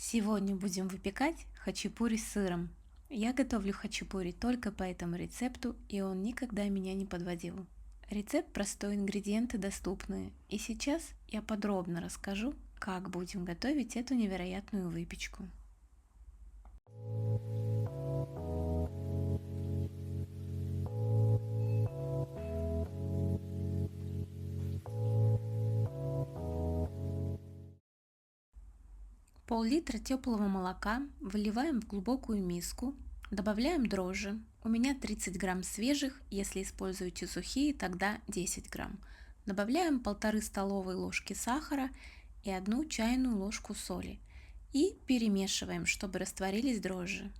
Сегодня будем выпекать хачапури с сыром. Я готовлю хачапури только по этому рецепту, и он никогда меня не подводил. Рецепт простой, ингредиенты доступные. И сейчас я подробно расскажу, как будем готовить эту невероятную выпечку. Пол-литра теплого молока выливаем в глубокую миску, добавляем дрожжи. У меня 30 грамм свежих, если используете сухие, тогда 10 грамм. Добавляем 1,5 столовые ложки сахара и 1 чайную ложку соли. И перемешиваем, чтобы растворились дрожжи.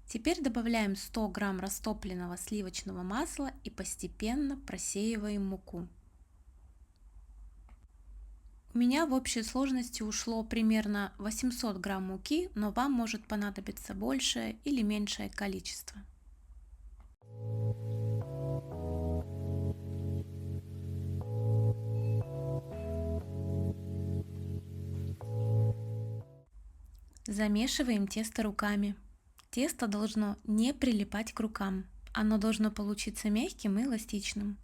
Теперь добавляем 100 грамм растопленного сливочного масла и постепенно просеиваем муку. У меня в общей сложности ушло примерно 800 грамм муки, но вам может понадобиться большее или меньшее количество. Замешиваем тесто руками. Тесто должно не прилипать к рукам. Оно должно получиться мягким и эластичным.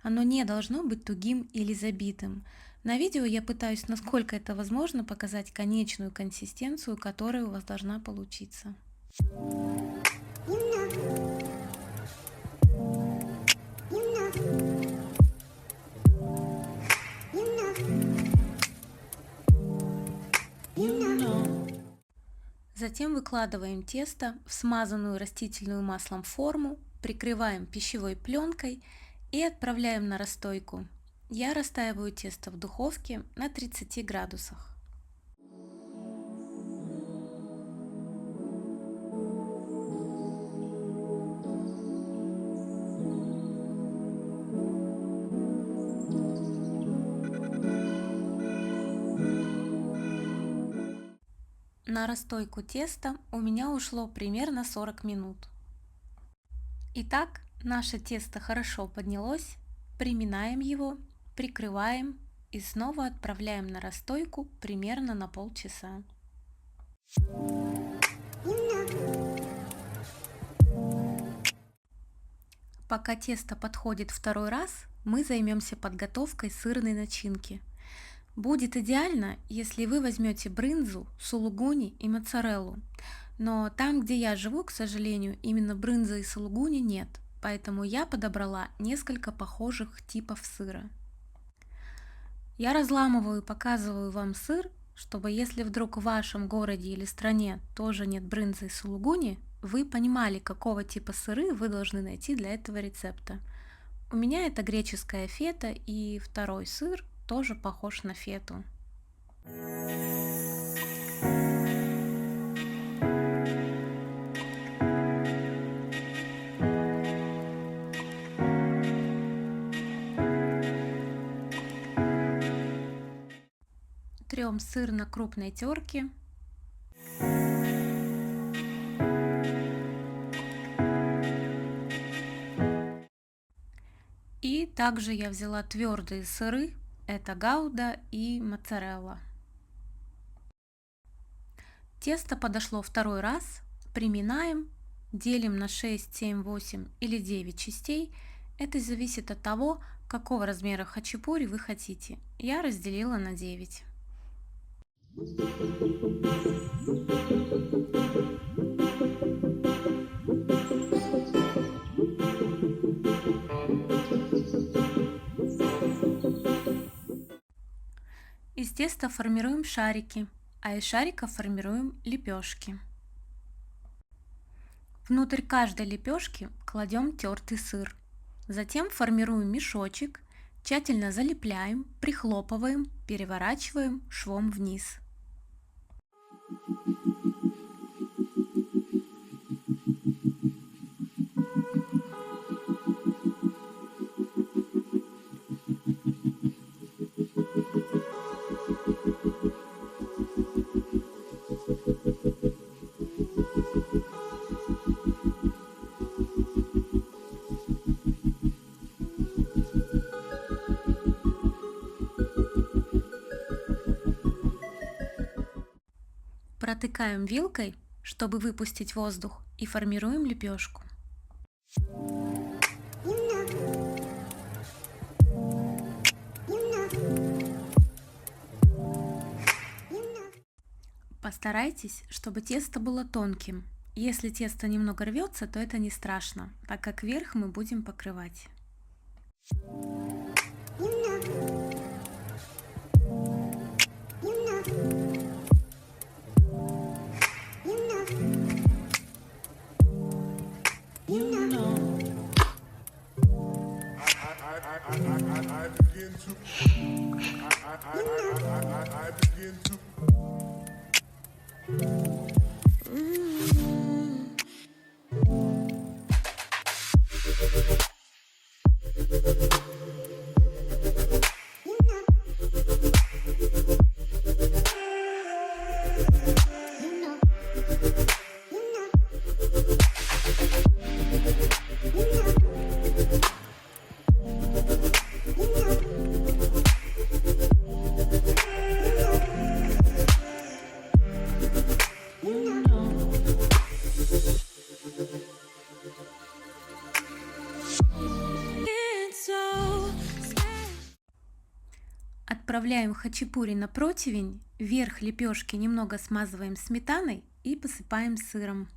Оно не должно быть тугим или забитым. На видео я пытаюсь, насколько это возможно, показать конечную консистенцию, которая у вас должна получиться. Затем выкладываем тесто в смазанную растительным маслом форму, прикрываем пищевой пленкой и отправляем на расстойку. Я расстаиваю тесто в духовке на 30 градусах. На расстойку теста у меня ушло примерно 40 минут. Итак, наше тесто хорошо поднялось, приминаем его, прикрываем и снова отправляем на расстойку примерно на полчаса. Пока тесто подходит второй раз, мы займемся подготовкой сырной начинки. Будет идеально, если вы возьмете брынзу, сулугуни и моцареллу. Но там, где я живу, к сожалению, именно брынзы и сулугуни нет, поэтому я подобрала несколько похожих типов сыра. Я разламываю и показываю вам сыр, чтобы если вдруг в вашем городе или стране тоже нет брынзы и сулугуни, вы понимали, какого типа сыры вы должны найти для этого рецепта. У меня это греческая фета, и второй сыр тоже похож на фету. Трем сыр на крупной терке. И также я взяла твердые сыры, это гауда и моцарелла. Тесто подошло второй раз, приминаем, делим на 6, 7, 8 или 9 частей. Это зависит от того, какого размера хачапури вы хотите. Я разделила на 9. Из теста формируем шарики, а из шариков формируем лепешки. Внутрь каждой лепешки кладем тертый сыр. Затем формируем мешочек, тщательно залепляем, прихлопываем, переворачиваем швом вниз. Протыкаем вилкой, чтобы выпустить воздух, и формируем лепешку. Постарайтесь, чтобы тесто было тонким. Если тесто немного рвется, то это не страшно, так как верх мы будем покрывать. Отправляем хачапури на противень, верх лепешки немного смазываем сметаной и посыпаем сыром.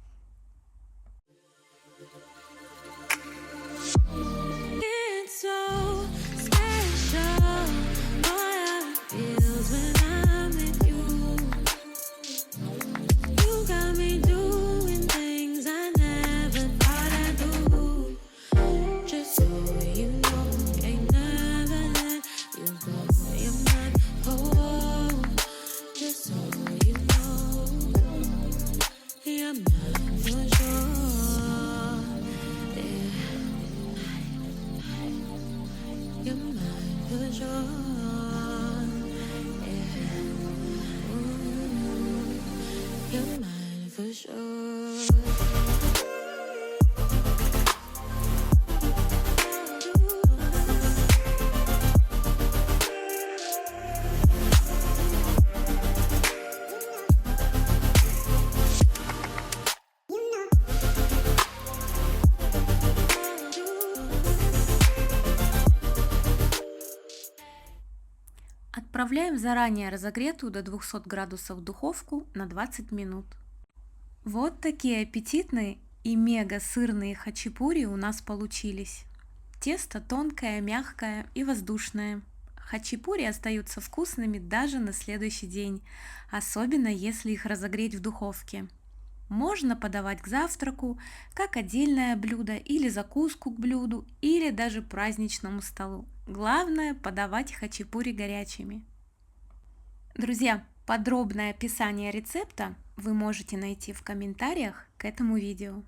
Отправляем заранее разогретую до 200 градусов духовку на 20 минут. Вот такие аппетитные и мега сырные хачапури у нас получились. Тесто тонкое, мягкое и воздушное. Хачапури остаются вкусными даже на следующий день, особенно если их разогреть в духовке. Можно подавать к завтраку, как отдельное блюдо или закуску к блюду, или даже праздничному столу. Главное подавать хачапури горячими. Друзья, подробное описание рецепта вы можете найти в комментариях к этому видео.